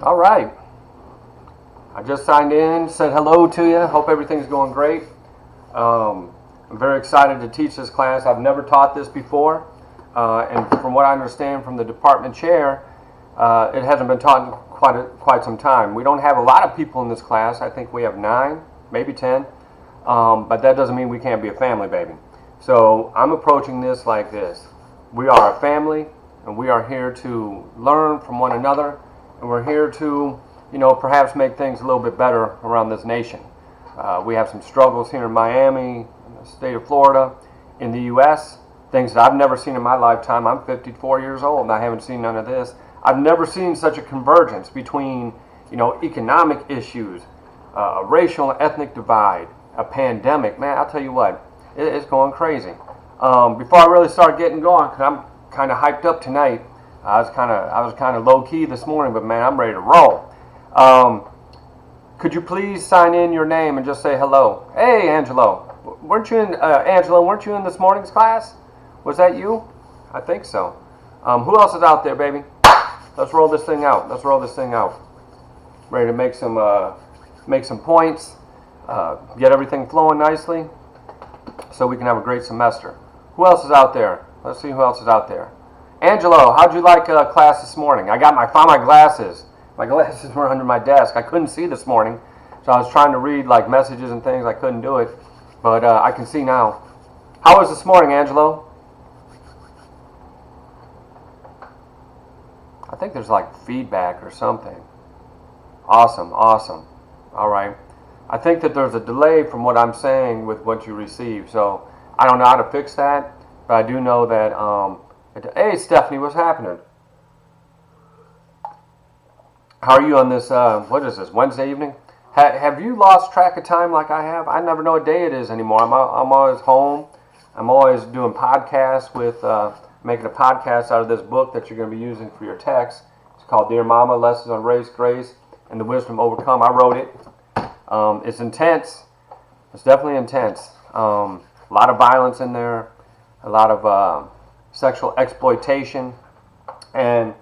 All right. I just signed in, said hello to you. Hope everything's going great. I'm very excited to teach this class. I've never taught this before. And from what I understand from the department chair, it hasn't been taught in quite some time. We don't have a lot of people in this class. I think we have 9, maybe 10. But that doesn't mean we can't be a family, baby. So I'm approaching this like this. We are a family, and we are here to learn from one another, and we're here to, perhaps make things a little bit better around this nation. We have some struggles here in Miami, in the state of Florida, in the U.S., things that I've never seen in my lifetime. I'm 54 years old, and I haven't seen none of this. I've never seen such a convergence between, economic issues, a racial and ethnic divide, a pandemic. Man, I'll tell you what, it's going crazy. Before I really start getting going, because I'm kind of hyped up tonight, I was kind of low key this morning, but man, I'm ready to roll. Could you please sign in your name and just say hello? Hey, Angelo, weren't you in this morning's class? Was that you? I think so. Who else is out there, baby? Let's roll this thing out. Ready to make some points, get everything flowing nicely, so we can have a great semester. Who else is out there? Let's see who else is out there. Angelo, how'd you like class this morning? I found my glasses. My glasses were under my desk. I couldn't see this morning, so I was trying to read like messages and things. I couldn't do it, but I can see now. How was this morning, Angelo? I think there's like feedback or something. Awesome. All right. I think that there's a delay from what I'm saying with what you receive, so I don't know how to fix that, but I do know that, hey, Stephanie, what's happening? How are you on this, what is this, Wednesday evening? Have you lost track of time like I have? I never know what day it is anymore. I'm always home. I'm always doing podcasts with, making a podcast out of this book that you're going to be using for your text. It's called Dear Mama, Lessons on Race, Grace, and the Wisdom to Overcome. I wrote it. It's intense. It's definitely intense. A lot of violence in there. A lot of sexual exploitation. And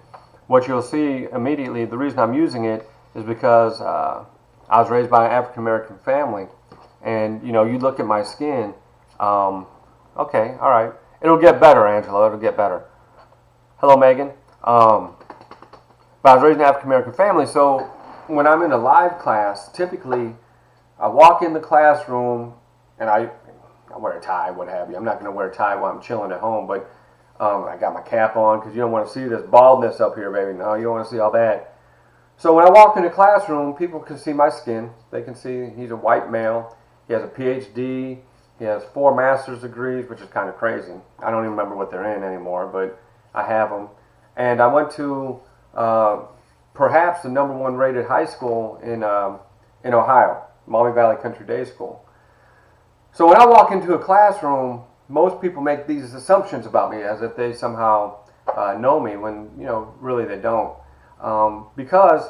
what you'll see immediately, the reason I'm using it is because I was raised by an African American family, and you look at my skin. Okay, all right, it'll get better, Angela. It'll get better. Hello, Megan. But I was raised in an African American family, so when I'm in a live class, typically I walk in the classroom and I wear a tie, what have you. I'm not going to wear a tie while I'm chilling at home, but I got my cap on because you don't want to see this baldness up here, baby. No, you don't want to see all that. So when I walk in the classroom, people can see my skin. They can see he's a white male. He has a PhD. He has 4 master's degrees, which is kind of crazy. I don't even remember what they're in anymore, but I have them. And I went to perhaps the #1 rated high school in Ohio, Maumee Valley Country Day School. So when I walk into a classroom, most people make these assumptions about me as if they somehow know me when, really they don't. Because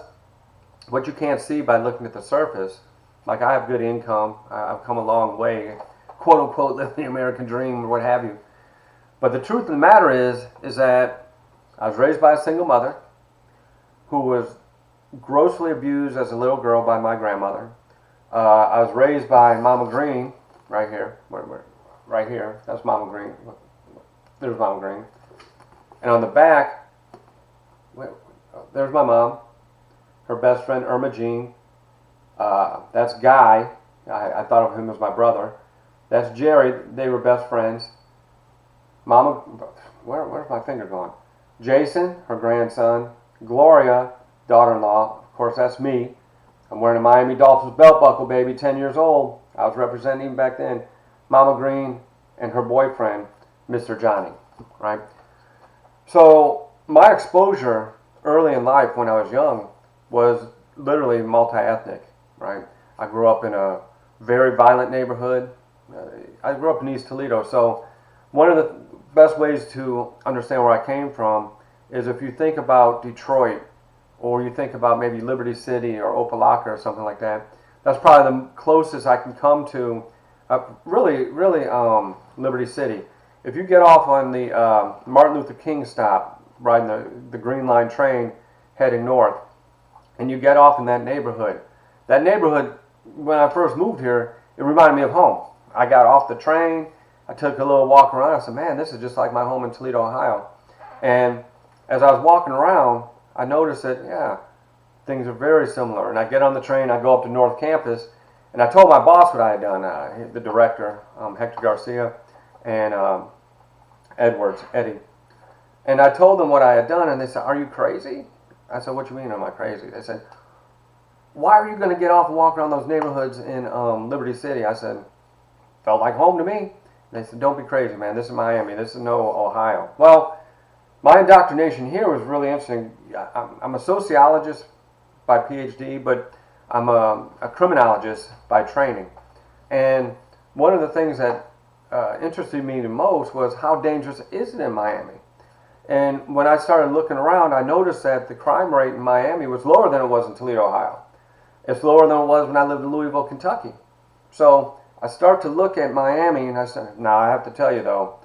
what you can't see by looking at the surface, like I have good income, I've come a long way, quote unquote, living the American dream or what have you. But the truth of the matter is that I was raised by a single mother who was grossly abused as a little girl by my grandmother. I was raised by Mama Green, right here. Right here, that's Mama Green. There's Mama Green. And on the back, there's my mom, her best friend Irma Jean. That's Guy. I thought of him as my brother. That's Jerry. They were best friends. Mama, where's my finger going? Jason, her grandson. Gloria, daughter-in-law. Of course, that's me. I'm wearing a Miami Dolphins belt buckle, baby, 10 years old. I was representing him back then. Mama Green and her boyfriend, Mr. Johnny, right? So my exposure early in life when I was young was literally multi-ethnic, right? I grew up in a very violent neighborhood. I grew up in East Toledo, so one of the best ways to understand where I came from is if you think about Detroit, or you think about maybe Liberty City or Opelika or something like that. That's probably the closest I can come to really Liberty City. If you get off on the Martin Luther King stop, riding the Green Line train heading north, and you get off in that neighborhood. That neighborhood, when I first moved here, it reminded me of home. I got off the train, I took a little walk around. I said, man, this is just like my home in Toledo, Ohio. And as I was walking around, I noticed that, yeah, things are very similar. And I get on the train, I go up to North Campus, and I told my boss what I had done, the director, Hector Garcia, and Eddie. And I told them what I had done, and they said, are you crazy? I said, what do you mean, am I crazy? They said, why are you going to get off and walk around those neighborhoods in Liberty City? I said, felt like home to me. They said, don't be crazy, man. This is Miami. This is no Ohio. Well, my indoctrination here was really interesting. I'm a sociologist by PhD, but I'm a criminologist by training. And one of the things that interested me the most was how dangerous is it in Miami? And when I started looking around, I noticed that the crime rate in Miami was lower than it was in Toledo, Ohio. It's lower than it was when I lived in Louisville, Kentucky. So I start to look at Miami, and I said, now I have to tell you though,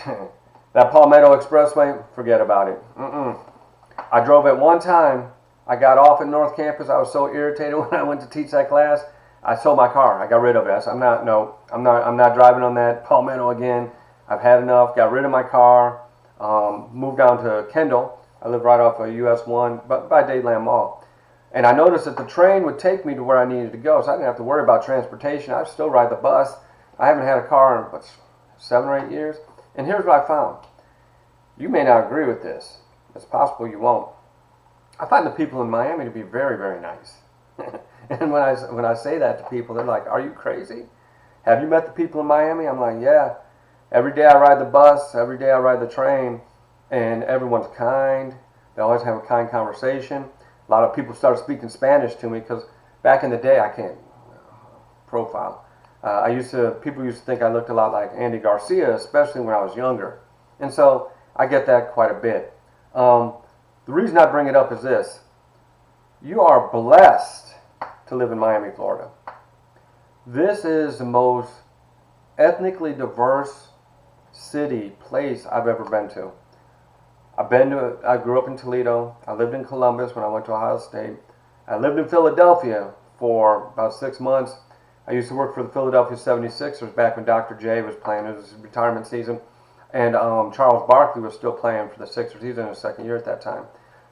that Palmetto Expressway, forget about it. I drove it one time. I got off at North Campus. I was so irritated when I went to teach that class. I sold my car. I got rid of it. I said, I'm not driving on that Palmetto again. I've had enough. Got rid of my car. Moved down to Kendall. I live right off of US 1, but by Dadeland Mall. And I noticed that the train would take me to where I needed to go, so I didn't have to worry about transportation. I still ride the bus. I haven't had a car in 7 or 8 years. And here's what I found. You may not agree with this. It's possible you won't. I find the people in Miami to be very, very nice. And when I say that to people, they're like, are you crazy? Have you met the people in Miami? I'm like, yeah. Every day I ride the bus, every day I ride the train, and everyone's kind. They always have a kind conversation. A lot of people started speaking Spanish to me because back in the day I can't profile. People used to think I looked a lot like Andy Garcia, especially when I was younger. And so I get that quite a bit. The reason I bring it up is this. You are blessed to live in Miami, Florida. This is the most ethnically diverse place I've ever been to. I grew up in Toledo. I lived in Columbus when I went to Ohio State. I lived in Philadelphia for about 6 months. I used to work for the Philadelphia 76ers back when Dr. J was playing. It was his retirement season. And Charles Barkley was still playing for the Sixers. He was in his second year at that time.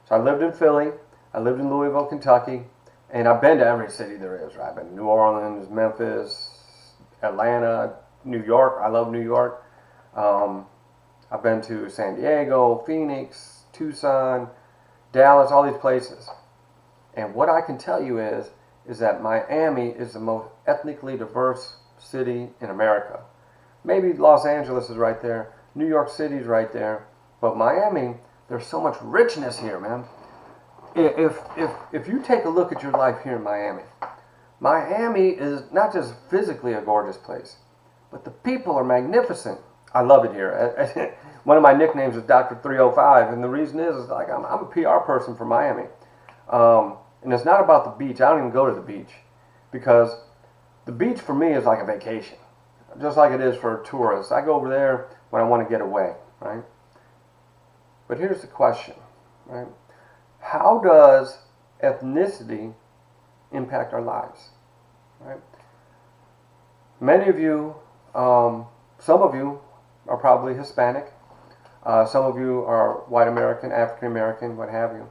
So I lived in Philly. I lived in Louisville, Kentucky. And I've been to every city there is. Right? I've been to New Orleans, Memphis, Atlanta, New York. I love New York. I've been to San Diego, Phoenix, Tucson, Dallas, all these places. And what I can tell you is that Miami is the most ethnically diverse city in America. Maybe Los Angeles is right there. New York City is right there. But Miami, there's so much richness here, man. If you take a look at your life here in Miami, Miami is not just physically a gorgeous place, but the people are magnificent. I love it here. One of my nicknames is Dr. 305, and the reason is like I'm a PR person for Miami. And it's not about the beach. I don't even go to the beach because the beach for me is like a vacation, just like it is for tourists. I go over there when I want to get away, right? But here's the question, right? How does ethnicity impact our lives, right? Many of you, some of you are probably Hispanic. Some of you are white American, African American, what have you.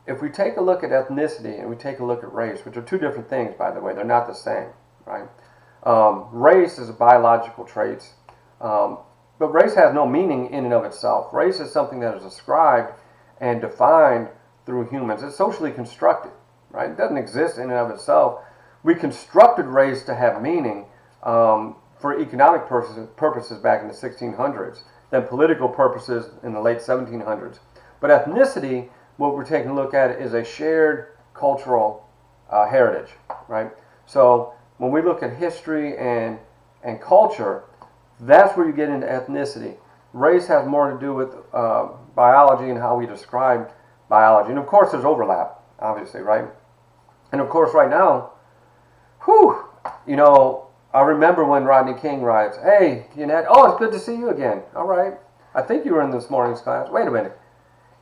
If we take a look at ethnicity and we take a look at race, which are two different things, by the way, they're not the same, right? Race is a biological trait, but race has no meaning in and of itself. Race is something that is ascribed and defined through humans. It's socially constructed, right? It doesn't exist in and of itself. We constructed race to have meaning for economic purposes back in the 1600s, then political purposes in the late 1700s. But ethnicity, what we're taking a look at, is a shared cultural heritage, right? So when we look at history and culture, that's where you get into ethnicity. Race has more to do with biology and how we describe biology. And of course there's overlap, obviously, right? And of course right now, I remember when Rodney King writes, hey, Yannette, oh, it's good to see you again. All right. I think you were in this morning's class. Wait a minute.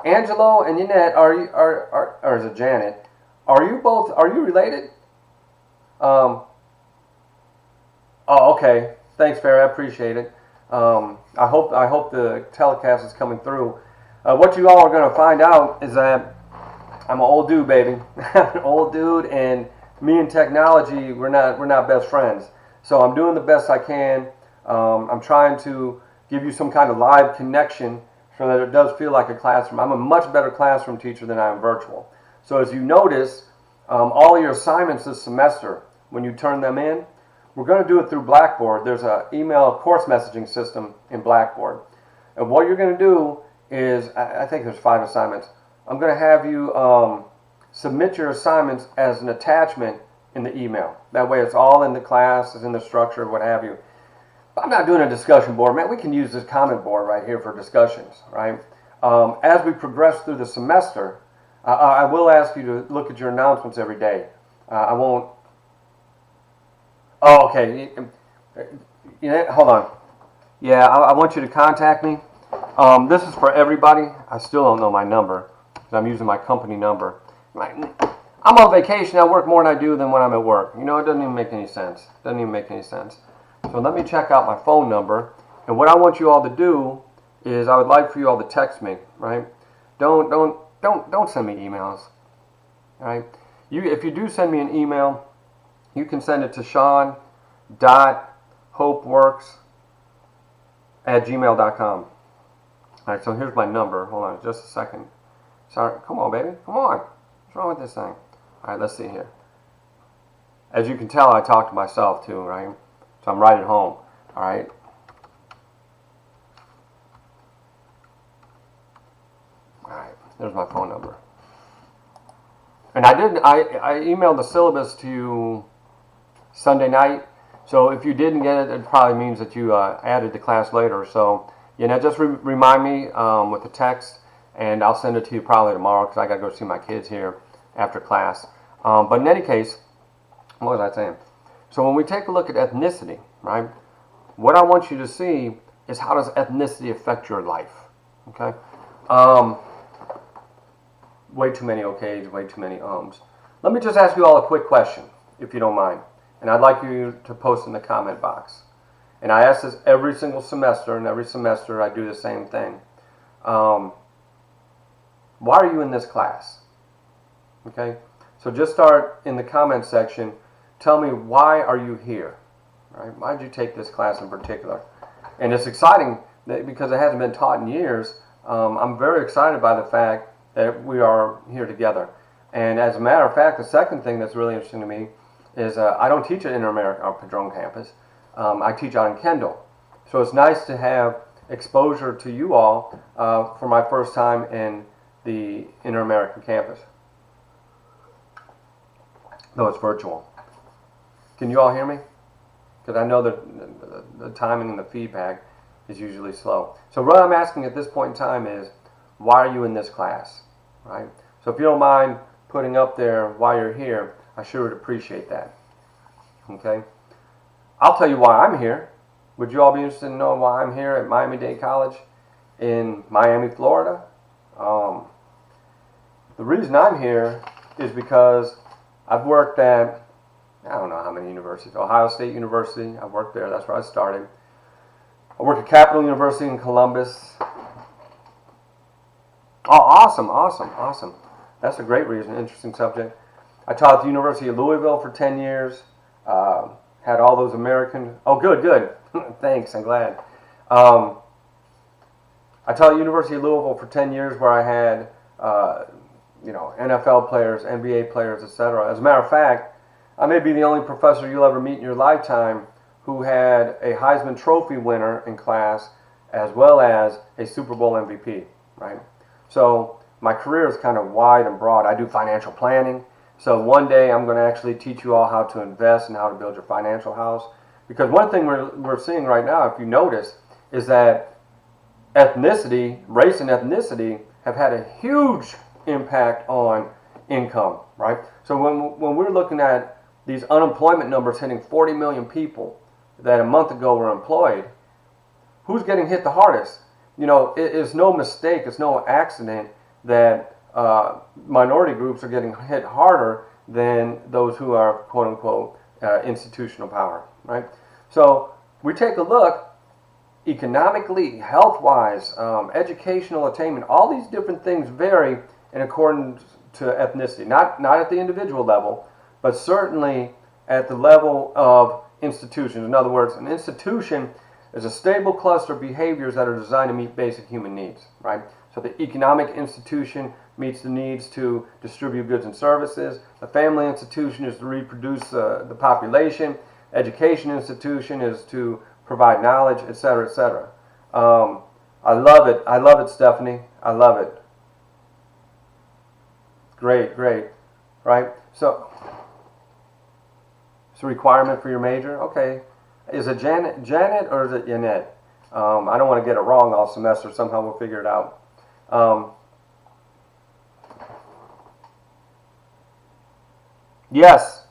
Angelo and Yannette, or is it Janet, Are you related? Um, oh, okay. Thanks, Farrah. I appreciate it. I hope the telecast is coming through. What you all are going to find out is that I'm an old dude, baby. I'm an old dude, and me and technology, we're not best friends. So I'm doing the best I can. I'm trying to give you some kind of live connection so that it does feel like a classroom. I'm a much better classroom teacher than I am virtual. So as you notice, all your assignments this semester, when you turn them in, we're going to do it through Blackboard. There's an email course messaging system in Blackboard. And what you're going to do is, I think there's 5 assignments. I'm going to have you submit your assignments as an attachment in the email. That way it's all in the class, it's in the structure, what have you. I'm not doing a discussion board, man. We can use this comment board right here for discussions, right? As we progress through the semester, I will ask you to look at your announcements every day. I won't. Oh, okay. Hold on. Yeah, I want you to contact me. This is for everybody. I still don't know my number. I'm using my company number. I'm on vacation. I work more than I do than when I'm at work. It doesn't even make any sense. Doesn't even make any sense. So let me check out my phone number. And what I want you all to do is I would like for you all to text me, right? Don't send me emails. All right? If you do send me an email, you can send it to sean.hopeworks@gmail.com. All right, so here's my number. Hold on just a second. Sorry, come on, baby. Come on. What's wrong with this thing? All right, let's see here. As you can tell, I talk to myself too, right? So I'm right at home. All right. All right, there's my phone number. And I emailed the syllabus to you Sunday night. So if you didn't get it, it probably means that you added the class later. So, just remind me with the text, and I'll send it to you probably tomorrow because I got to go see my kids here after class. But in any case, what was I saying? So when we take a look at ethnicity, right, what I want you to see is how does ethnicity affect your life, okay? Way too many okays, way too many ums. Let me just ask you all a quick question, if you don't mind. And I'd like you to post in the comment box. And I ask this every single semester, and every semester I do the same thing. Why are you in this class? Okay? So just start in the comment section. Tell me, why are you here? Right? Why did you take this class in particular? And it's exciting because it hasn't been taught in years. I'm very excited by the fact that we are here together. And as a matter of fact, the second thing that's really interesting to me is I don't teach at Inter-American or Padrone campus. I teach out in Kendall. So it's nice to have exposure to you all for my first time in the Inter-American campus, though it's virtual. Can you all hear me? Because I know that the timing and the feedback is usually slow. So what I'm asking at this point in time is, why are you in this class? Right? So if you don't mind putting up there why you're here, I sure would appreciate that. Okay? I'll tell you why I'm here. Would you all be interested in knowing why I'm here at Miami-Dade College in Miami, Florida? The reason I'm here is because I've worked at, I don't know how many universities. Ohio State University, I worked there. That's where I started. I worked at Capital University in Columbus. Oh, awesome. That's a great reason, interesting subject. I taught at the University of Louisville for 10 years. Had all those American, oh good. Thanks, I'm glad. I taught at the University of Louisville for 10 years where I had, NFL players, NBA players, etc. As a matter of fact, I may be the only professor you'll ever meet in your lifetime who had a Heisman Trophy winner in class as well as a Super Bowl MVP, right? So my career is kind of wide and broad. I do financial planning. So one day I'm going to actually teach you all how to invest and how to build your financial house. Because one thing we're seeing right now, if you notice, is that ethnicity, race and ethnicity have had a huge impact on income, right? So when we're looking at these unemployment numbers hitting 40 million people that a month ago were employed, who's getting hit the hardest? It's no mistake, it's no accident that minority groups are getting hit harder than those who are quote unquote institutional power, right? So we take a look economically, health-wise, educational attainment. All these different things vary in accordance to ethnicity, not at the individual level, but certainly at the level of institutions. In other words, an institution is a stable cluster of behaviors that are designed to meet basic human needs, right? So the economic institution meets the needs to distribute goods and services. The family institution is to reproduce the population. Education institution is to provide knowledge, etc., etc. I love it. I love it, Stephanie. I love it. Great, great, right? So it's a requirement for your major. Okay, is it Janet or is it Yanette? I don't want to get it wrong all semester. Somehow we'll figure it out. Yes,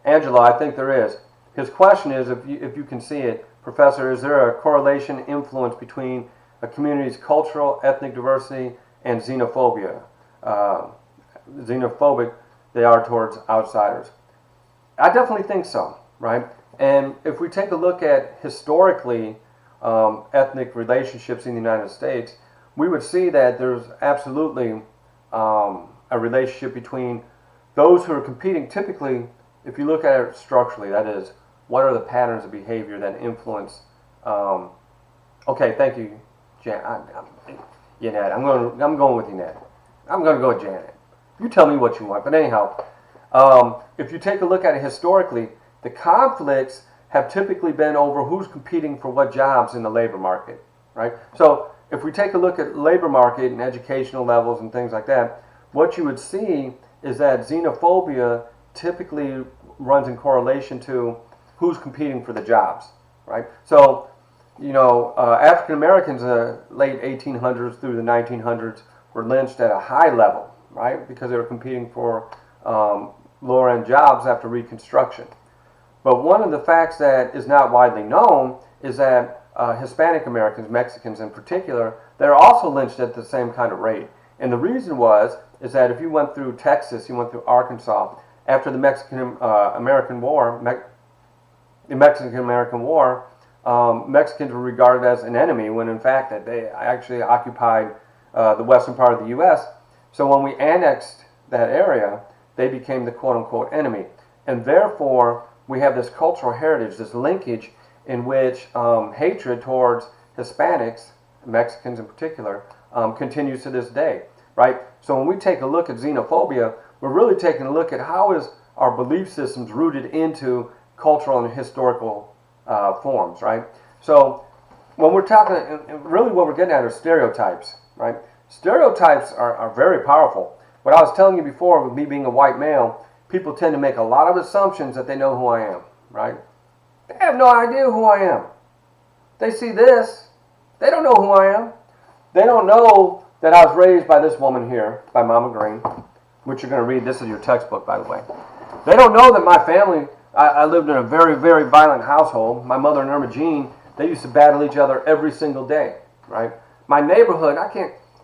Angela, I think there is. His question is, if you can see it, Professor, is there a correlation influence between a community's cultural, ethnic diversity and xenophobia? Xenophobic they are towards outsiders. I definitely think so, right? And if we take a look at historically ethnic relationships in the United States, we would see that there's absolutely a relationship between those who are competing. Typically, if you look at it structurally, that is, what are the patterns of behavior that influence? Okay, thank you, Janet. I'm going with Janet. I'm going to go with Janet. You tell me what you want. But anyhow, if you take a look at it historically, the conflicts have typically been over who's competing for what jobs in the labor market, right? So if we take a look at labor market and educational levels and things like that, what you would see is that xenophobia typically runs in correlation to who's competing for the jobs, right? So, you know, African Americans in the late 1800s through the 1900s were lynched at a high level, right? Because they were competing for lower end jobs after Reconstruction. But one of the facts that is not widely known is that Hispanic Americans, Mexicans in particular, they're also lynched at the same kind of rate. And the reason is that if you went through Texas, you went through Arkansas, after the Mexican-American War, Mexicans were regarded as an enemy when in fact that they actually occupied the western part of the U.S. So when we annexed that area, they became the quote-unquote enemy. And therefore, we have this cultural heritage, this linkage in which hatred towards Hispanics, Mexicans in particular, continues to this day, right? So when we take a look at xenophobia, we're really taking a look at how is our belief systems rooted into cultural and historical forms, right? So when we're talking, really what we're getting at are stereotypes, right? Stereotypes are very powerful. What I was telling you before, with me being a white male, people tend to make a lot of assumptions that they know who I am, right? They have no idea who I am. They see this. They don't know who I am. They don't know that I was raised by this woman here, by Mama Green, which you're going to read. This is your textbook, by the way. They don't know that my family, I lived in a very, very violent household. My mother and Irma Jean, they used to battle each other every single day, right? My neighborhood,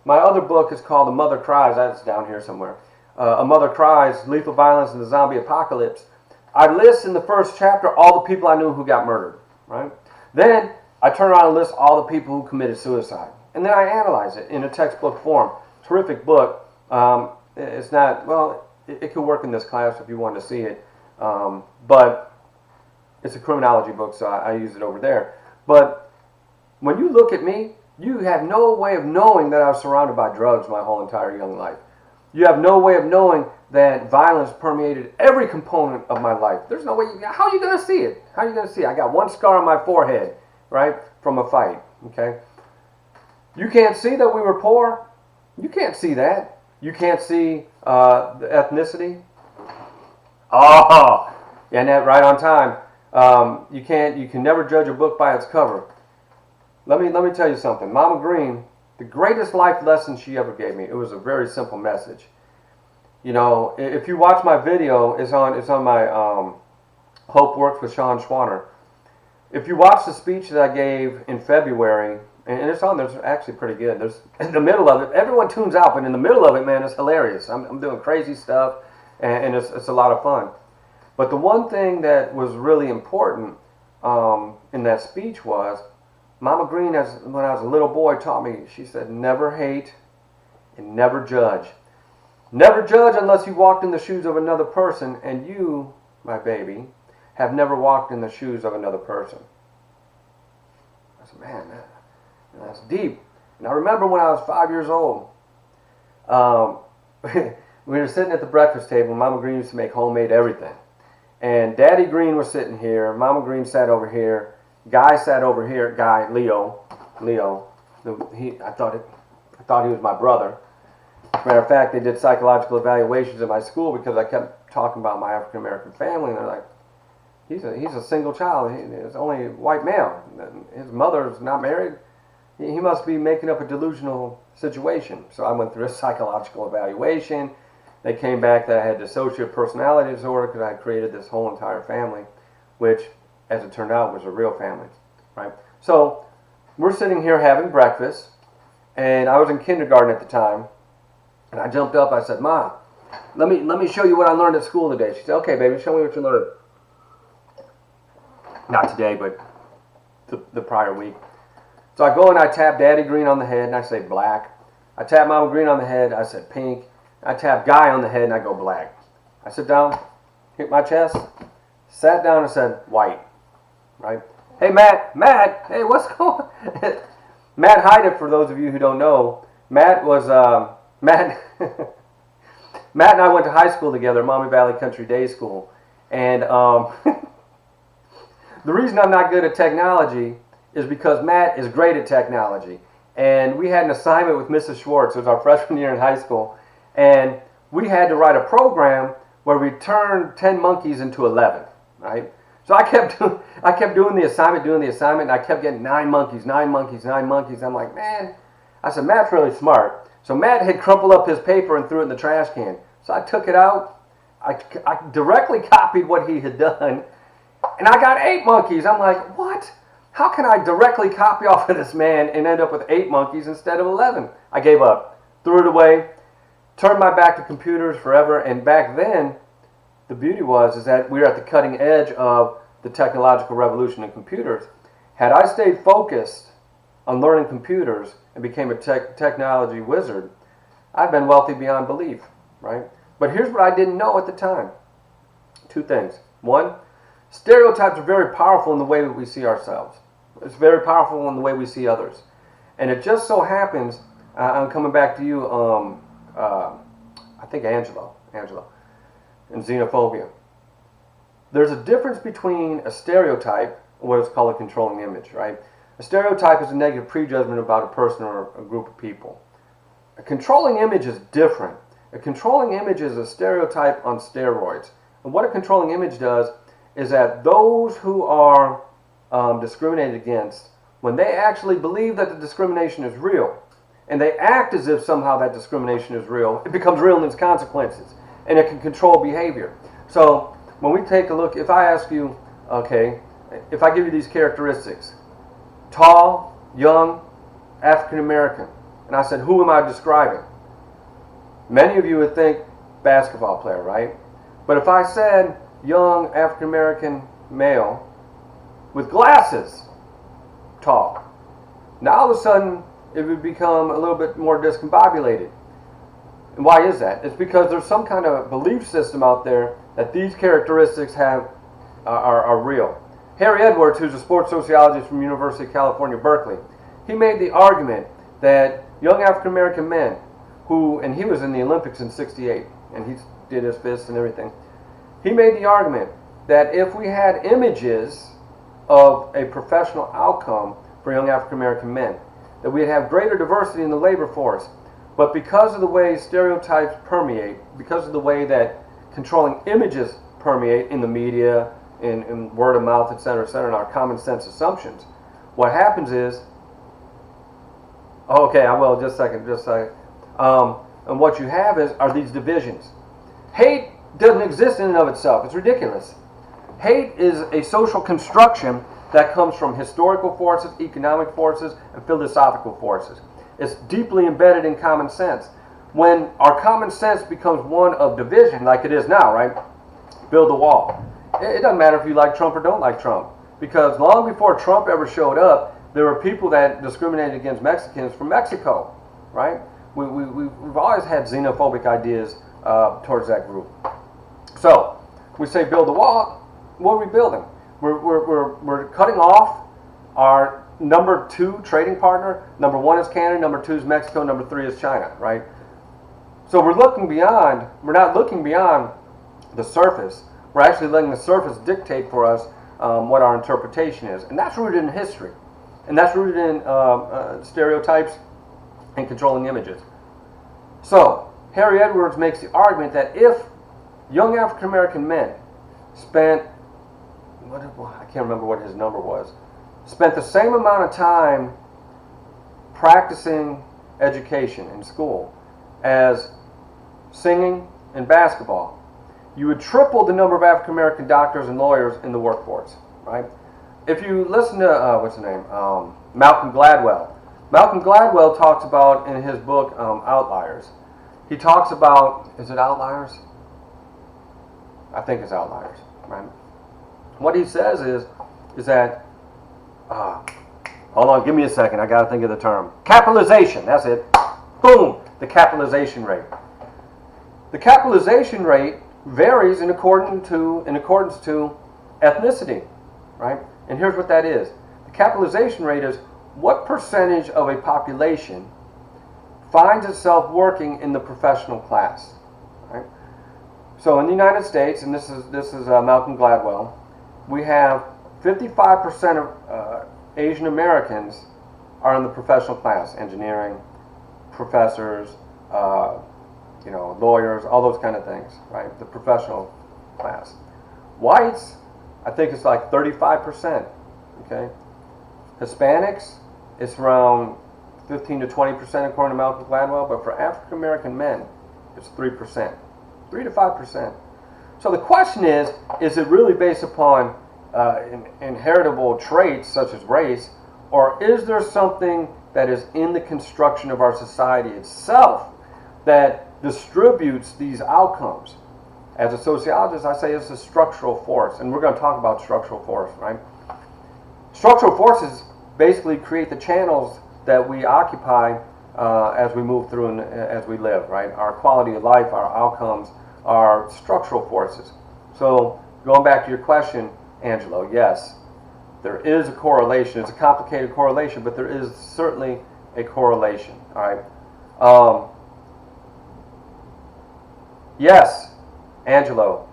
my other book is called A Mother Cries. That's down here somewhere. A Mother Cries, Lethal Violence in the Zombie Apocalypse. I list in the first chapter all the people I knew who got murdered, right? Then I turn around and list all the people who committed suicide. And then I analyze it in a textbook form. Terrific book. It's not, well, it could work in this class if you want to see it. But it's a criminology book, so I use it over there. But when you look at me, you have no way of knowing that I was surrounded by drugs my whole entire young life. You have no way of knowing that violence permeated every component of my life. There's no way. How are you going to see it? How are you going to see it? I got one scar on my forehead, right, from a fight, okay? You can't see that we were poor. You can't see that. You can't see the ethnicity. Oh, and that right on time. You can never judge a book by its cover. Let me tell you something. Mama Green, the greatest life lesson she ever gave me, it was a very simple message. You know, if you watch my video, it's on my Hope Works with Sean Schwanner. If you watch the speech that I gave in February and it's on there's actually pretty good. There's in the middle of it, everyone tunes out, but in the middle of it, man, it's hilarious. I'm doing crazy stuff, and it's a lot of fun. But the one thing that was really important in that speech was Mama Green, when I was a little boy, taught me. She said, "Never hate and never judge. Never judge unless you walked in the shoes of another person, and you, my baby, have never walked in the shoes of another person." I said, "Man, that's deep." And I remember when I was 5 years old, we were sitting at the breakfast table. Mama Green used to make homemade everything. And Daddy Green was sitting here. Mama Green sat over here. Guy sat over here. Guy, Leo. I thought he was my brother. Matter of fact, they did psychological evaluations in my school because I kept talking about my African American family, and they're like, he's a single child. He's only a white male. His mother's not married. He must be making up a delusional situation. So I went through a psychological evaluation. They came back that I had dissociative personality disorder because I had created this whole entire family, which, as it turned out, was a real family, right? So we're sitting here having breakfast, and I was in kindergarten at the time, and I jumped up. I said, "Mom, let me show you what I learned at school today." She said, "Okay, baby, show me what you learned." Not today, but the prior week. So I go and I tap Daddy Green on the head, and I say black. I tap Mama Green on the head, I said pink. I tap Guy on the head, and I go black. I sit down, hit my chest, sat down and said white, right? "Hey, Matt, hey, what's going on?" Matt Hyde, for those of you who don't know, Matt Matt and I went to high school together, Maumee Valley Country Day School. And the reason I'm not good at technology is because Matt is great at technology. And we had an assignment with Mrs. Schwartz. It was our freshman year in high school. And we had to write a program where we turned 10 monkeys into 11, right? So I kept doing the assignment, and I kept getting 9 monkeys. I'm like, man. I said, Matt's really smart. So Matt had crumpled up his paper and threw it in the trash can. So I took it out. I directly copied what he had done. And I got 8 monkeys. I'm like, what? How can I directly copy off of this man and end up with 8 monkeys instead of 11? I gave up. Threw it away. Turned my back to computers forever. And back then, the beauty is that we were at the cutting edge of the technological revolution in computers. Had I stayed focused on learning computers and became a technology wizard, I've been wealthy beyond belief, right? But here's what I didn't know at the time. 2 things. 1, stereotypes are very powerful in the way that we see ourselves. It's very powerful in the way we see others. And it just so happens, I'm coming back to you, I think Angela, and xenophobia. There's a difference between a stereotype and what is called a controlling image, right? A stereotype is a negative prejudgment about a person or a group of people. A controlling image is different. A controlling image is a stereotype on steroids. And what a controlling image does is that those who are discriminated against, when they actually believe that the discrimination is real, and they act as if somehow that discrimination is real, it becomes real in its consequences, and it can control behavior. So when we take a look, if I ask you, okay, if I give you these characteristics, tall, young, African American, and I said, who am I describing? Many of you would think basketball player, right? But if I said young African American male with glasses, tall, now all of a sudden it would become a little bit more discombobulated. And why is that? It's because there's some kind of belief system out there that these characteristics are real. Harry Edwards, who's a sports sociologist from University of California, Berkeley, he made the argument that young African American men and he was in the Olympics in '68, and he did his fists and everything. He made the argument that if we had images of a professional outcome for young African American men, that we'd have greater diversity in the labor force. But because of the way stereotypes permeate, because of the way that controlling images permeate in the media, in word of mouth, etc., and our common sense assumptions, what happens is, okay, I will, just a second. And what you have are these divisions. Hate doesn't exist in and of itself. It's ridiculous. Hate is a social construction that comes from historical forces, economic forces, and philosophical forces. It's deeply embedded in common sense. When our common sense becomes one of division, like it is now, right? Build a wall. It doesn't matter if you like Trump or don't like Trump, because long before Trump ever showed up, there were people that discriminated against Mexicans from Mexico, right? We've always had xenophobic ideas towards that group. So we say build a wall. What are we building? We're cutting off our number 2 trading partner. Number 1 is Canada. Number 2 is Mexico. Number 3 is China, right? So we're looking beyond. We're not looking beyond the surface. We're actually letting the surface dictate for us what our interpretation is, and that's rooted in history, and that's rooted in stereotypes and controlling images. So Harry Edwards makes the argument that if young African American men spent, I can't remember what his number was, spent the same amount of time practicing education in school as singing and basketball, you would triple the number of African American doctors and lawyers in the workforce, right? If you listen to, what's his name, Malcolm Gladwell. Malcolm Gladwell talks about in his book, Outliers. He talks about, is it Outliers? I think it's Outliers, right? What he says is that, hold on, give me a second, I gotta think of the term. Capitalization, that's it. Boom, the capitalization rate. The capitalization rate varies in accordance to ethnicity, right? And here's what that is. The capitalization rate is what percentage of a population finds itself working in the professional class, right? So in the United States, and this is Malcolm Gladwell, we have 55% of Asian Americans are in the professional class, engineering, professors, lawyers, all those kind of things, right? The professional class. Whites, I think it's like 35%, okay? Hispanics, it's around 15 to 20% according to Malcolm Gladwell, but for African American men, it's 3%, 3 to 5%. So the question is it really based upon inheritable traits such as race, or is there something that is in the construction of our society itself that distributes these outcomes? As a sociologist, I say it's a structural force, and we're going to talk about structural force, right? Structural forces basically create the channels that we occupy as we move through and as we live, right? Our quality of life, our outcomes, are structural forces. So going back to your question, Angelo, yes, there is a correlation. It's a complicated correlation, but there is certainly a correlation, all right? Yes, Angelo,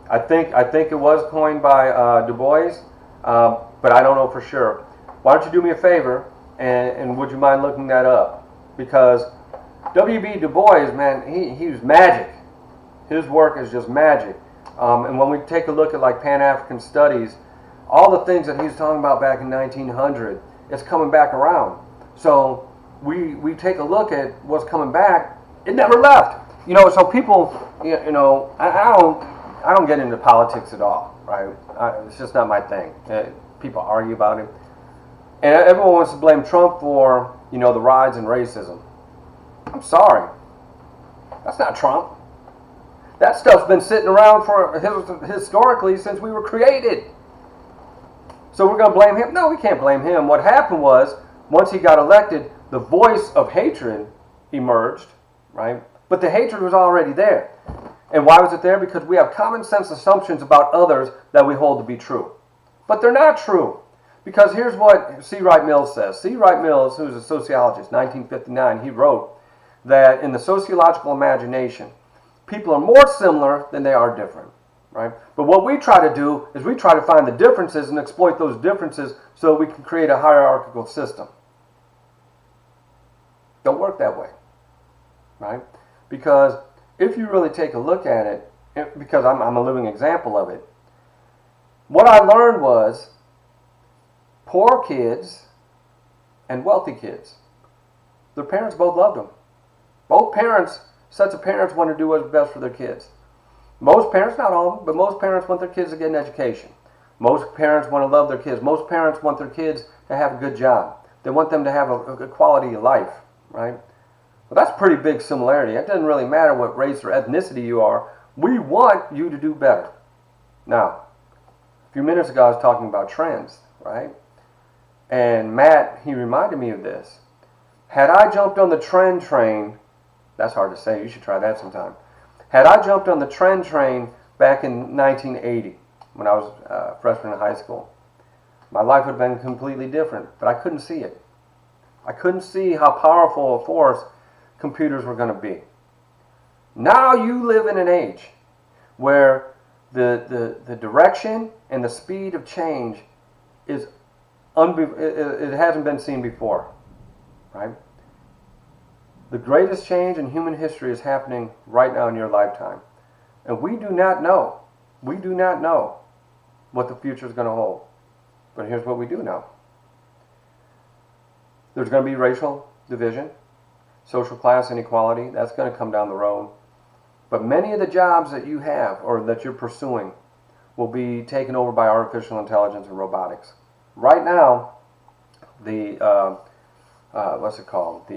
I think it was coined by Du Bois, but I don't know for sure. Why don't you do me a favor, and would you mind looking that up? Because W.B. Du Bois, man, he was magic. His work is just magic. And when we take a look at like Pan-African studies, all the things that he was talking about back in 1900, it's coming back around. So we take a look at what's coming back. It never left. So people, I don't get into politics at all, right? It's just not my thing. People argue about it. And everyone wants to blame Trump for, the rise in racism. I'm sorry. That's not Trump. That stuff's been sitting around for historically since we were created. So we're going to blame him? No, we can't blame him. What happened was, once he got elected, the voice of hatred emerged, right? But the hatred was already there. And why was it there? Because we have common sense assumptions about others that we hold to be true. But they're not true. Because here's what C. Wright Mills says. C. Wright Mills, who's a sociologist, 1959, he wrote that in the sociological imagination, people are more similar than they are different, right? But what we try to do is we try to find the differences and exploit those differences so we can create a hierarchical system. Don't work that way, right? Because if you really take a look at it, because I'm a living example of it, what I learned was poor kids and wealthy kids, their parents both loved them. Both sets of parents want to do what's best for their kids. Most parents, not all of them, but most parents want their kids to get an education. Most parents want to love their kids. Most parents want their kids to have a good job. They want them to have a quality of life, right? Well, that's a pretty big similarity. It doesn't really matter what race or ethnicity you are. We want you to do better. Now, a few minutes ago I was talking about trends, right? And Matt, he reminded me of this. Had I jumped on the trend train, that's hard to say, you should try that sometime. Had I jumped on the trend train back in 1980, when I was a freshman in high school, my life would have been completely different, but I couldn't see it. I couldn't see how powerful a force computers were going to be. Now you live in an age where the direction and the speed of change is it hasn't been seen before, right? The greatest change in human history is happening right now in your lifetime. And we do not know what the future is going to hold. But here's what we do know. There's going to be racial division, social class inequality. That's going to come down the road. But many of the jobs that you have or that you're pursuing will be taken over by artificial intelligence and robotics. Right now, the what's it called?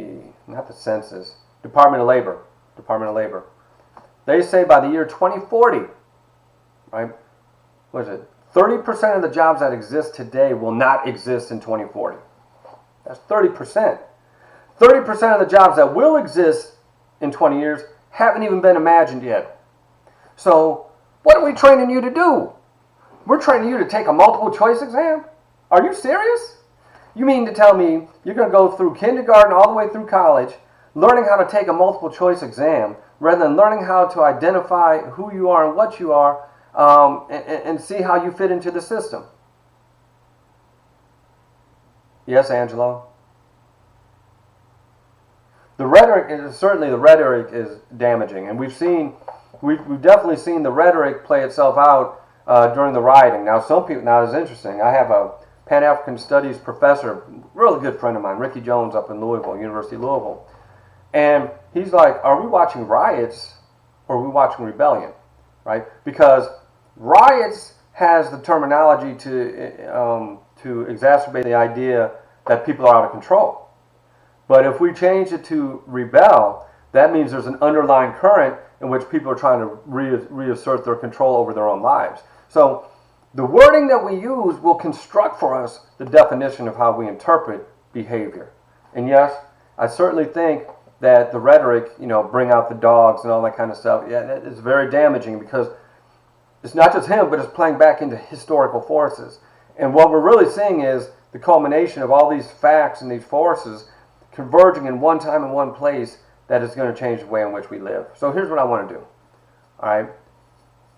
Not the census, Department of Labor. They say by the year 2040, right? What is it? 30% of the jobs that exist today will not exist in 2040. That's 30%. 30% of the jobs that will exist in 20 years haven't even been imagined yet. So, what are we training you to do? We're training you to take a multiple choice exam? Are you serious? You mean to tell me you're going to go through kindergarten all the way through college, learning how to take a multiple choice exam, rather than learning how to identify who you are and what you are, and see how you fit into the system? Yes, Angelo? The rhetoric is damaging, and we've definitely seen the rhetoric play itself out during the rioting. Now, it's interesting. I have a Pan-African Studies professor, really good friend of mine, Ricky Jones, up in Louisville, University of Louisville. And he's like, are we watching riots or are we watching rebellion? Right? Because riots has the terminology to exacerbate the idea that people are out of control. But if we change it to rebel, that means there's an underlying current in which people are trying to reassert their control over their own lives. So the wording that we use will construct for us the definition of how we interpret behavior. And yes, I certainly think that the rhetoric, bring out the dogs and all that kind of stuff, it's very damaging because it's not just him, but it's playing back into historical forces. And what we're really seeing is the culmination of all these facts and these forces converging in one time in one place that is going to change the way in which we live. So here's what I want to do. All right.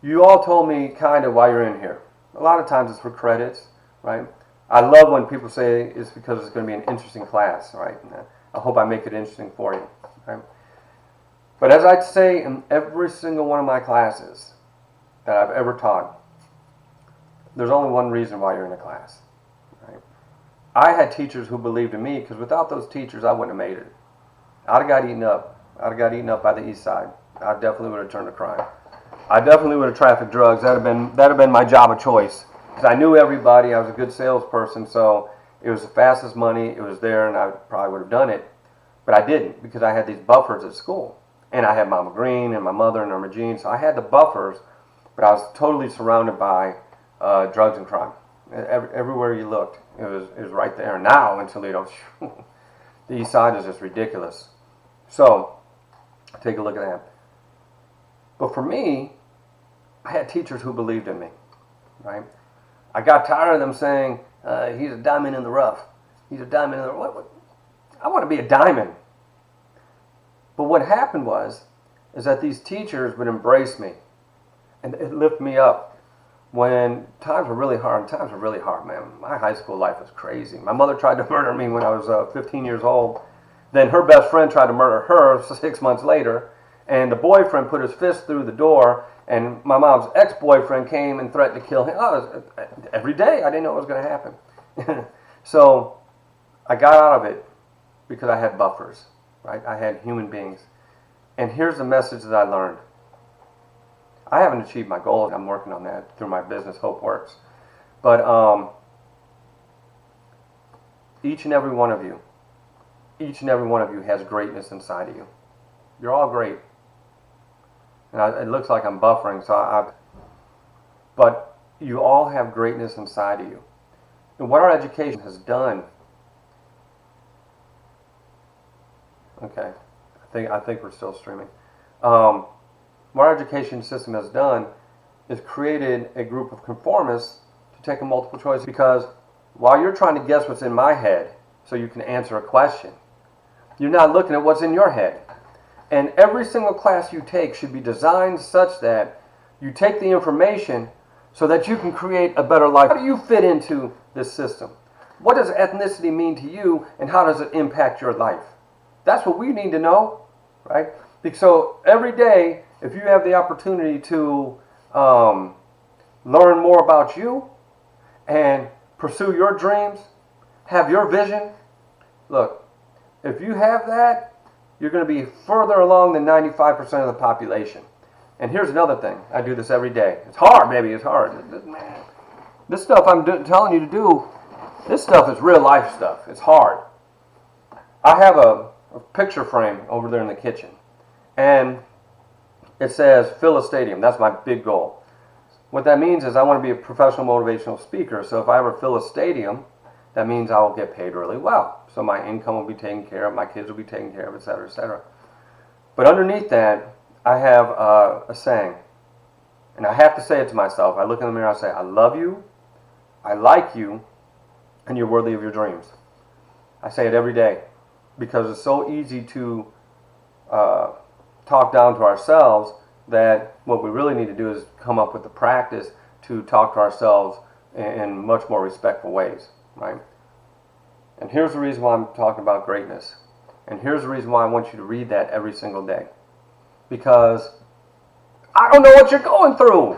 You all told me kind of why you're in here. A lot of times it's for credits, right? I love when people say it's because it's going to be an interesting class, right? I hope I make it interesting for you, right? But as I say in every single one of my classes that I've ever taught, there's only one reason why you're in a class, right? I had teachers who believed in me because without those teachers, I wouldn't have made it. I'd have got eaten up. I'd have got eaten up by the east side. I definitely would have turned to crime. I definitely would have trafficked drugs. That'd have been my job of choice. Because I knew everybody. I was a good salesperson, so it was the fastest money. It was there, and I probably would have done it. But I didn't because I had these buffers at school. And I had Mama Green and my mother and Irma Jean, so I had the buffers, but I was totally surrounded by drugs and crime. Everywhere you looked, it was right there. Now in Toledo, the east side is just ridiculous. So, take a look at that. But for me, I had teachers who believed in me, right? I got tired of them saying, he's a diamond in the rough. He's a diamond in the rough. What? I want to be a diamond. But what happened is that these teachers would embrace me and it lift me up when times were really hard. Times were really hard, man. My high school life was crazy. My mother tried to murder me when I was 15 years old. Then her best friend tried to murder her 6 months later. And the boyfriend put his fist through the door, and my mom's ex-boyfriend came and threatened to kill him. Every day, I didn't know what was going to happen. So I got out of it because I had buffers, right? I had human beings. And here's the message that I learned. I haven't achieved my goal. I'm working on that through my business, HopeWorks. But each and every one of you has greatness inside of you. You're all great. And it looks like I'm buffering, but you all have greatness inside of you. And what our education has done, okay, I think we're still streaming. What our education system has done is created a group of conformists to take a multiple choice, because while you're trying to guess what's in my head so you can answer a question, you're not looking at what's in your head. And every single class you take should be designed such that you take the information so that you can create a better life. How do you fit into this system? What does ethnicity mean to you, and how does it impact your life? That's what we need to know, right? So every day, if you have the opportunity to learn more about you and pursue your dreams, have your vision, look, if you have that, you're going to be further along than 95% of the population. And here's another thing. I do this every day. It's hard, baby. It's hard. This stuff I'm telling you to do, this stuff is real life stuff. It's hard. I have a picture frame over there in the kitchen. And it says, fill a stadium. That's my big goal. What that means is I want to be a professional motivational speaker. So if I ever fill a stadium, that means I will get paid really well. So my income will be taken care of, my kids will be taken care of, etc., etc. But underneath that, I have a saying. And I have to say it to myself. I look in the mirror, I say, I love you, I like you, and you're worthy of your dreams. I say it every day because it's so easy to talk down to ourselves that what we really need to do is come up with the practice to talk to ourselves in much more respectful ways, right? And here's the reason why I'm talking about greatness. And here's the reason why I want you to read that every single day. Because I don't know what you're going through.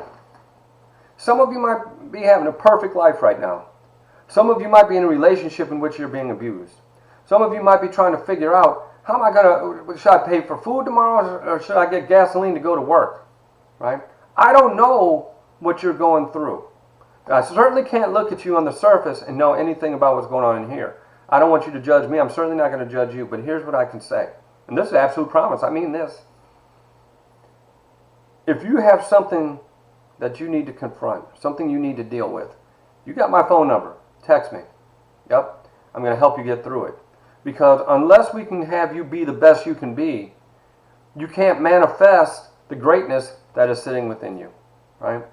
Some of you might be having a perfect life right now. Some of you might be in a relationship in which you're being abused. Some of you might be trying to figure out, how am I going to, should I pay for food tomorrow, or should I get gasoline to go to work, right? I don't know what you're going through. I certainly can't look at you on the surface and know anything about what's going on in here. I don't want you to judge me. I'm certainly not going to judge you, but here's what I can say. And this is absolute promise. I mean this. If you have something that you need to confront, something you need to deal with, you got my phone number. Text me. Yep. I'm going to help you get through it. Because unless we can have you be the best you can be, you can't manifest the greatness that is sitting within you, right?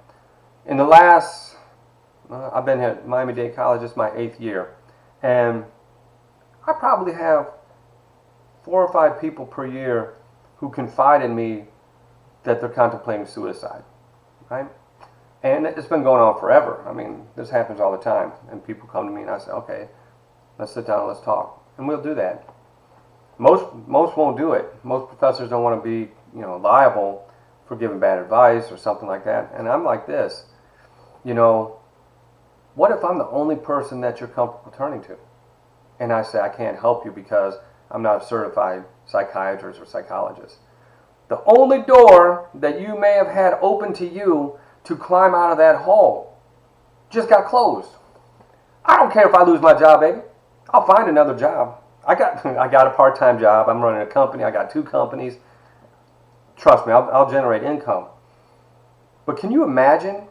In the last, I've been at Miami-Dade College, it's my 8th year, and I probably have 4 or 5 people per year who confide in me that they're contemplating suicide, right? And it's been going on forever. I mean, this happens all the time, and people come to me and I say, okay, let's sit down and let's talk. And we'll do that. Most won't do it. Most professors don't want to be, liable for giving bad advice or something like that. And I'm like this, what if I'm the only person that you're comfortable turning to? And I say, I can't help you because I'm not a certified psychiatrist or psychologist. The only door that you may have had open to you to climb out of that hole just got closed. I don't care if I lose my job, baby. I'll find another job. I got a part-time job. I'm running a company. I got 2 companies. Trust me, I'll generate income. But can you imagine?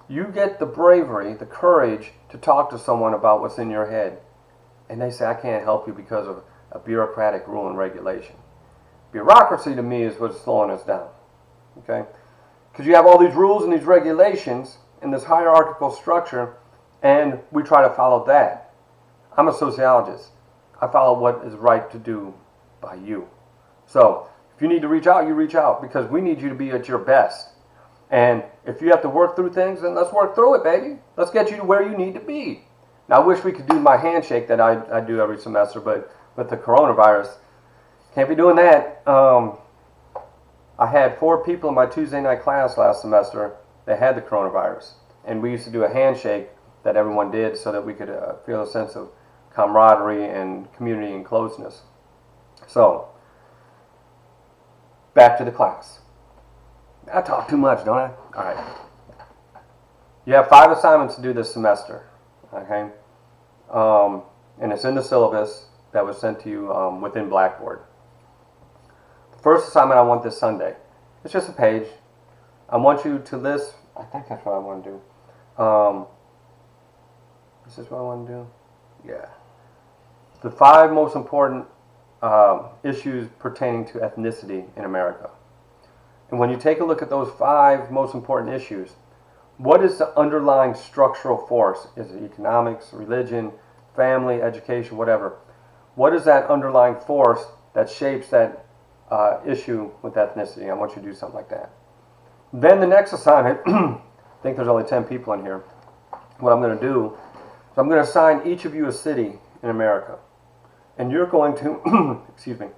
You get the bravery, the courage to talk to someone about what's in your head, and they say, I can't help you because of a bureaucratic rule and regulation. Bureaucracy to me is what's slowing us down. Okay? Because you have all these rules and these regulations in this hierarchical structure, and we try to follow that. I'm a sociologist. I follow what is right to do by you. So, if you need to reach out, you reach out, because we need you to be at your best. And if you have to work through things, then let's work through it, baby. Let's get you to where you need to be. Now, I wish we could do my handshake that I do every semester, but with the coronavirus, can't be doing that. I had 4 people in my Tuesday night class last semester that had the coronavirus. And we used to do a handshake that everyone did so that we could feel a sense of camaraderie and community and closeness. So, back to the class. I talk too much, don't I? All right. You have 5 assignments to do this semester, okay? And it's in the syllabus that was sent to you within Blackboard. The first assignment I want this Sunday. It's just a page. I want you to list, I think that's what I want to do. Is this what I want to do? Yeah. The 5 most important issues pertaining to ethnicity in America. And when you take a look at those 5 most important issues, what is the underlying structural force? Is it economics, religion, family, education, whatever? What is that underlying force that shapes that issue with ethnicity? I want you to do something like that. Then the next assignment, I think there's only 10 people in here. What I'm going to do is I'm going to assign each of you a city in America. And you're going to, excuse me,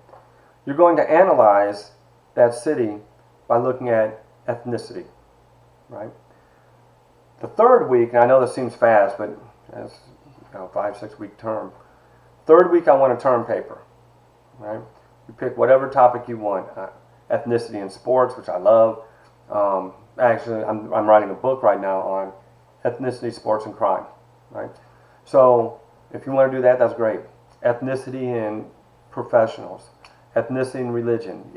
you're going to analyze that city by looking at ethnicity, right? The third week, and I know this seems fast, but it's 5-6 week term. Third week, I want a term paper, right? You pick whatever topic you want. Ethnicity in sports, which I love. Actually, I'm writing a book right now on ethnicity, sports, and crime, right? So if you want to do that, that's great. Ethnicity in professionals, ethnicity in religion,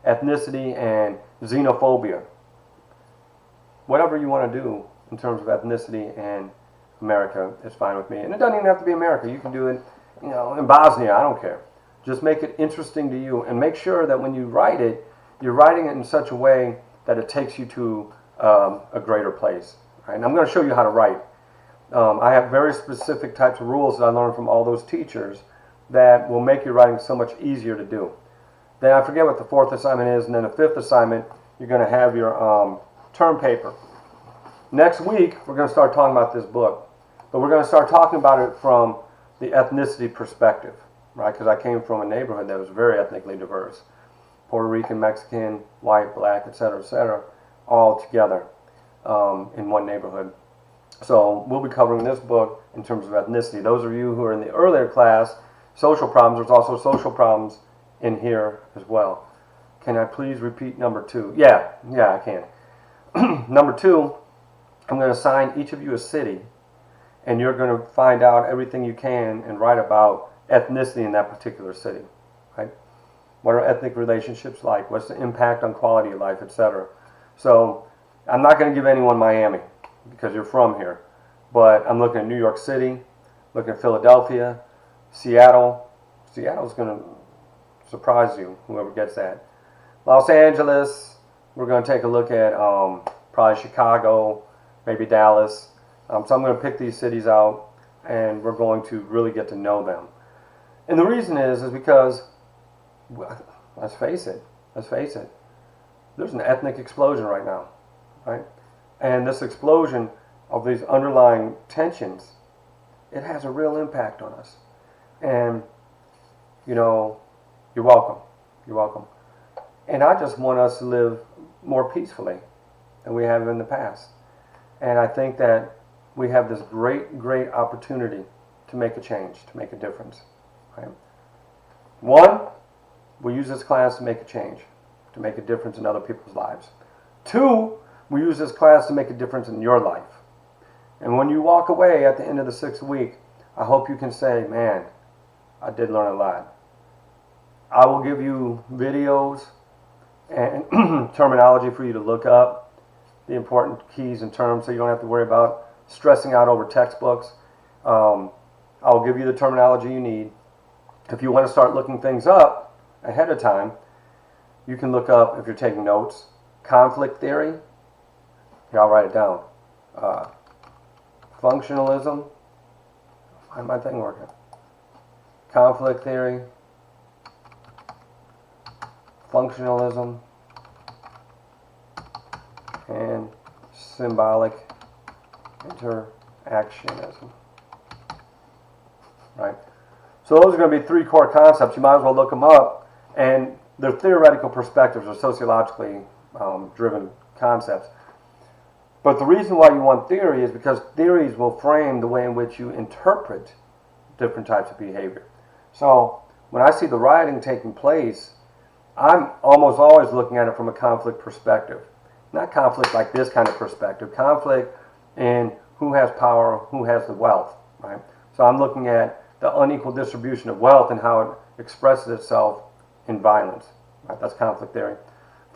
ethnicity and xenophobia. Whatever you want to do in terms of ethnicity and America is fine with me. And it doesn't even have to be America. You can do it, in Bosnia. I don't care. Just make it interesting to you, and make sure that when you write it, you're writing it in such a way that it takes you to a greater place. Right? And I'm going to show you how to write. I have very specific types of rules that I learned from all those teachers that will make your writing so much easier to do. Then I forget what the 4th assignment is, and then the 5th assignment, you're going to have your term paper. Next week, we're going to start talking about this book, but we're going to start talking about it from the ethnicity perspective, right? Because I came from a neighborhood that was very ethnically diverse. Puerto Rican, Mexican, white, black, etc., all together in one neighborhood. So we'll be covering this book in terms of ethnicity. Those of you who are in the earlier class, social problems, there's also social problems in here as well. Can I please repeat number 2? Yeah, I can. Number 2, I'm going to assign each of you a city, and you're going to find out everything you can and write about ethnicity in that particular city. Right? What are ethnic relationships like? What's the impact on quality of life, etc.? So I'm not going to give anyone Miami because you're from here, but I'm looking at New York City, looking at Philadelphia, Seattle. Seattle's going to surprise you, whoever gets that. Los Angeles, we're going to take a look at probably Chicago, maybe Dallas. So I'm going to pick these cities out, and we're going to really get to know them. And the reason is because, let's face it, there's an ethnic explosion right now, right? And this explosion of these underlying tensions, it has a real impact on us. And, you're welcome. You're welcome. And I just want us to live more peacefully than we have in the past. And I think that we have this great opportunity to make a change, to make a difference. Right? 1, we use this class to make a change, to make a difference in other people's lives. 2, we use this class to make a difference in your life. And when you walk away at the end of the 6th week, I hope you can say, man, I did learn a lot. I will give you videos and terminology for you to look up, the important keys and terms, so you don't have to worry about stressing out over textbooks. I'll give you the terminology you need. If you want to start looking things up ahead of time, you can look up, if you're taking notes, conflict theory. Here, I'll write it down. Functionalism. Why my thing working? Conflict theory. Functionalism. And symbolic interactionism. Right? So those are going to be 3 core concepts. You might as well look them up. And they're theoretical perspectives or sociologically driven concepts. But the reason why you want theory is because theories will frame the way in which you interpret different types of behavior. So when I see the rioting taking place, I'm almost always looking at it from a conflict perspective. Not conflict like this kind of perspective. Conflict in who has power, who has the wealth, right? So I'm looking at the unequal distribution of wealth and how it expresses itself in violence, right? That's conflict theory.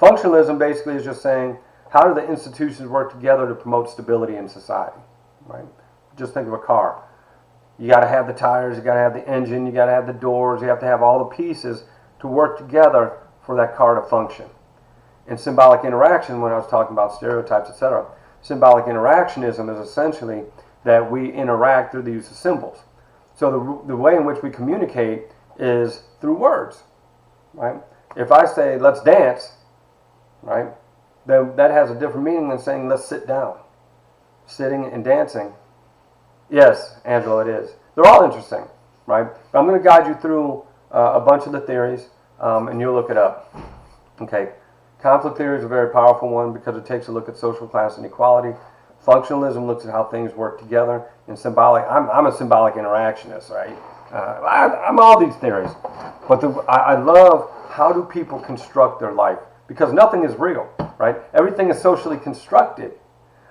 Functionalism basically is just saying, how do the institutions work together to promote stability in society, right? Just think of a car. You got to have the tires, you got to have the engine, you got to have the doors, you have to have all the pieces to work together for that car to function. In symbolic interaction, when I was talking about stereotypes, etc., symbolic interactionism is essentially that we interact through the use of symbols. So the way in which we communicate is through words, right? If I say, let's dance, right, then that has a different meaning than saying, let's sit down. Sitting and dancing. Yes, Angelo, it is. They're all interesting, right? But I'm going to guide you through a bunch of the theories, and you'll look it up. Okay. Conflict theory is a very powerful one because it takes a look at social class inequality. Functionalism looks at how things work together. And symbolic, I'm a symbolic interactionist, right? I'm all these theories. But I love how do people construct their life, because nothing is real, right? Everything is socially constructed.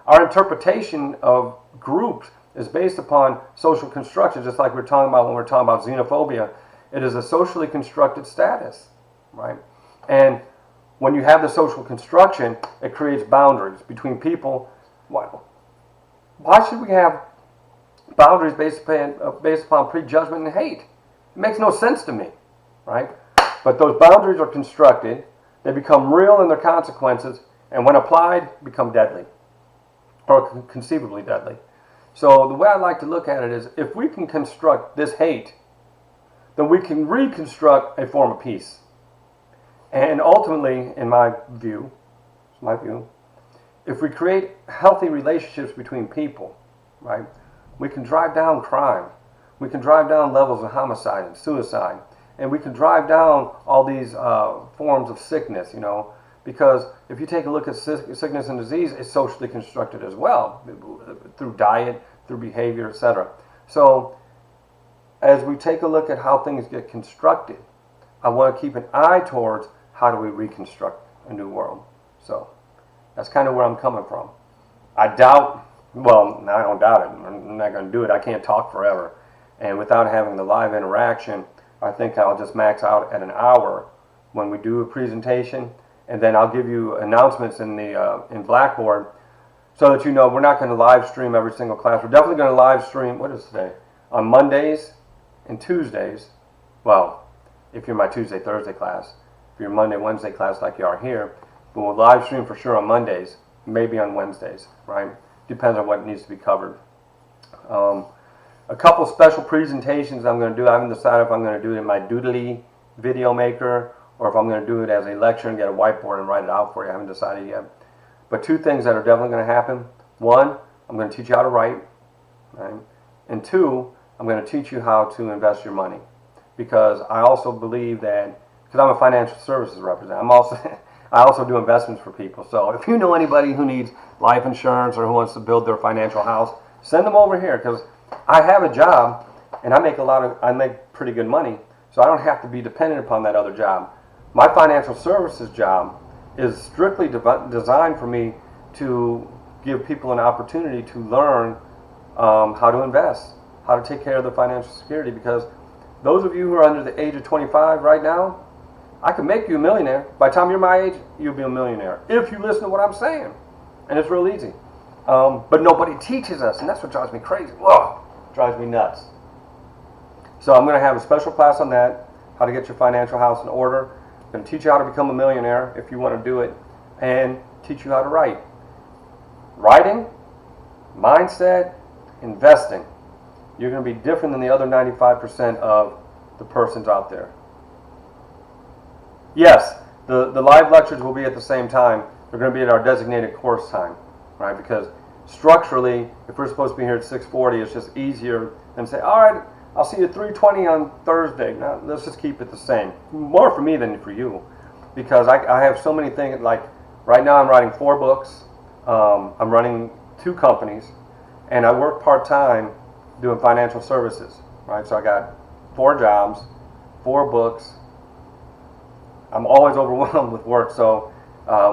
Our interpretation of groups is based upon social construction, just like we're talking about when we're talking about xenophobia. It is a socially constructed status, right? And when you have the social construction, it creates boundaries between people. Why should we have boundaries based upon prejudgment and hate? It makes no sense to me, right? But those boundaries are constructed, they become real in their consequences, and when applied, become deadly, or conceivably deadly. So the way I like to look at it is, if we can construct this hate, then we can reconstruct a form of peace. And ultimately, in my view, if we create healthy relationships between people, right, we can drive down crime. We can drive down levels of homicide and suicide. And we can drive down all these forms of sickness, you know, because if you take a look at sickness and disease, it's socially constructed as well, through diet, through behavior, etc. So as we take a look at how things get constructed, I want to keep an eye towards how do we reconstruct a new world. So that's kind of where I'm coming from. I doubt, well, no, I don't doubt it. I'm not going to do it. I can't talk forever. And without having the live interaction, I think I'll just max out at an hour when we do a presentation. And then I'll give you announcements in Blackboard so that you know we're not going to live stream every single class. We're definitely going to live stream, what is today? On Mondays and Tuesdays. Well, if you're my Tuesday, Thursday class. If you're Monday, Wednesday class like you are here. But we'll live stream for sure on Mondays, maybe on Wednesdays, right? Depends on what needs to be covered. A couple special presentations I'm going to do. I haven't decided if I'm going to do it in my Doodly video maker or if I'm going to do it as a lecture and get a whiteboard and write it out for you. I haven't decided yet. But two things that are definitely going to happen. One, I'm going to teach you how to write. Right? And two, I'm going to teach you how to invest your money. Because I also believe that, because I'm a financial services representative, I also do investments for people. So if you know anybody who needs life insurance or who wants to build their financial house, send them over here, because I have a job and I make pretty good money, so I don't have to be dependent upon that other job. My financial services job is strictly designed for me to give people an opportunity to learn how to invest, how to take care of their financial security, because those of you who are under the age of 25 right now, I can make you a millionaire. By the time you're my age, you'll be a millionaire if you listen to what I'm saying. And it's real easy. But nobody teaches us, and that's what drives me crazy. Whoa, drives me nuts. So I'm going to have a special class on that, how to get your financial house in order. I'm going to teach you how to become a millionaire if you want to do it, and teach you how to write. Writing, mindset, investing. You're going to be different than the other 95% of the persons out there. Yes, the live lectures will be at the same time. They're going to be at our designated course time, right? Because structurally, if we're supposed to be here at 6:40, it's just easier than say, all right, I'll see you at 3:20 on Thursday. Now, let's just keep it the same. More for me than for you, because I have so many things. Like right now, I'm writing 4 books. I'm running 2 companies, and I work part-time doing financial services, right? So I got 4 jobs, 4 books. I'm always overwhelmed with work, so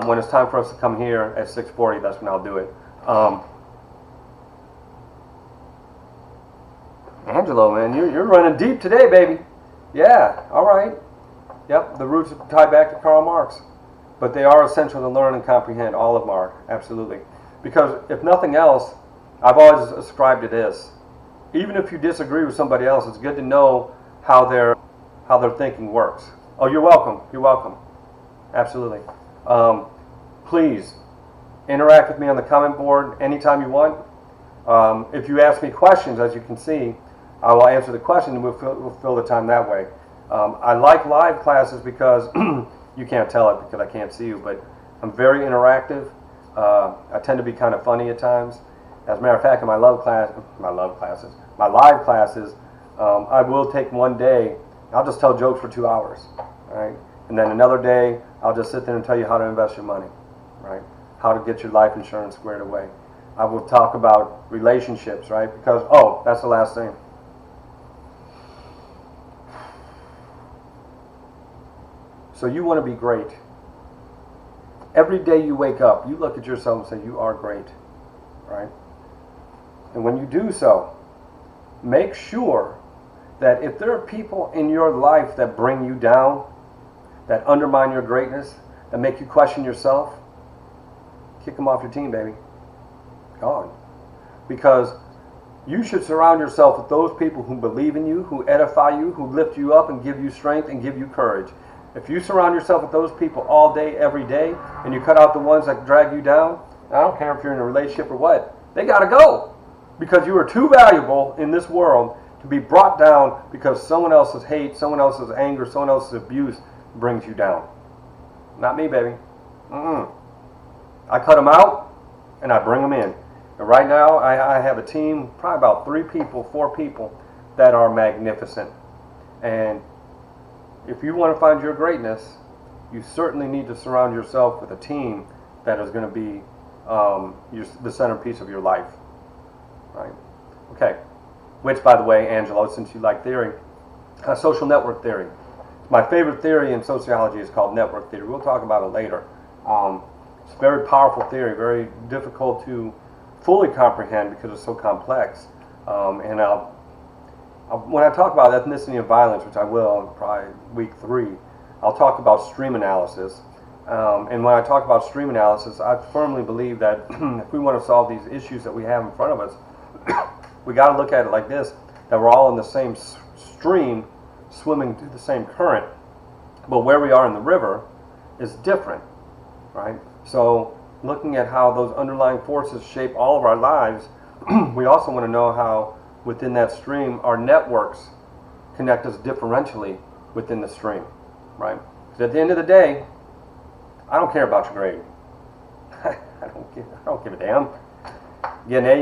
when it's time for us to come here at 6:40, that's when I'll do it. Angelo, man, you're running deep today, baby. Yeah, all right. Yep, the roots tie back to Karl Marx. But they are essential to learn and comprehend, all of Marx, absolutely. Because if nothing else, I've always ascribed to this. Even if you disagree with somebody else, it's good to know how their thinking works. Oh, you're welcome. You're welcome. Absolutely. Please interact with me on the comment board anytime you want. If you ask me questions, as you can see, I will answer the question and we'll fill the time that way. I like live classes because you can't tell it because I can't see you, but I'm very interactive. I tend to be kind of funny at times. As a matter of fact, in my live classes, I will take one day, I'll just tell jokes for 2 hours, right? And then another day, I'll just sit there and tell you how to invest your money, right? How to get your life insurance squared away. I will talk about relationships, right? Because, oh, that's the last thing. So you want to be great. Every day you wake up, you look at yourself and say, you are great, right? And when you do so, make sure that if there are people in your life that bring you down, that undermine your greatness, that make you question yourself, kick them off your team, baby. Gone. Because you should surround yourself with those people who believe in you, who edify you, who lift you up and give you strength and give you courage. If you surround yourself with those people all day, every day, and you cut out the ones that drag you down, I don't care if you're in a relationship or what, they got to go. Because you are too valuable in this world to be brought down because someone else's hate, someone else's anger, someone else's abuse brings you down. Not me, baby. I cut them out and I bring them in. And right now, I have a team, probably about 4 people that are magnificent. And if you want to find your greatness, you certainly need to surround yourself with a team that is going to be the centerpiece of your life. Right? Okay. Which, by the way, Angelo, since you like theory, social network theory. My favorite theory in sociology is called network theory. We'll talk about it later. It's a very powerful theory, very difficult to fully comprehend because it's so complex. And when I talk about ethnicity and violence, which I will probably week 3, I'll talk about stream analysis. And when I talk about stream analysis, I firmly believe that if we want to solve these issues that we have in front of us, we got to look at it like this, that we're all in the same stream, swimming through the same current, but where we are in the river is different, right? So looking at how those underlying forces shape all of our lives, we also want to know how within that stream our networks connect us differentially within the stream, right? Because at the end of the day, I don't care about your grade. I don't give a damn. Get an A,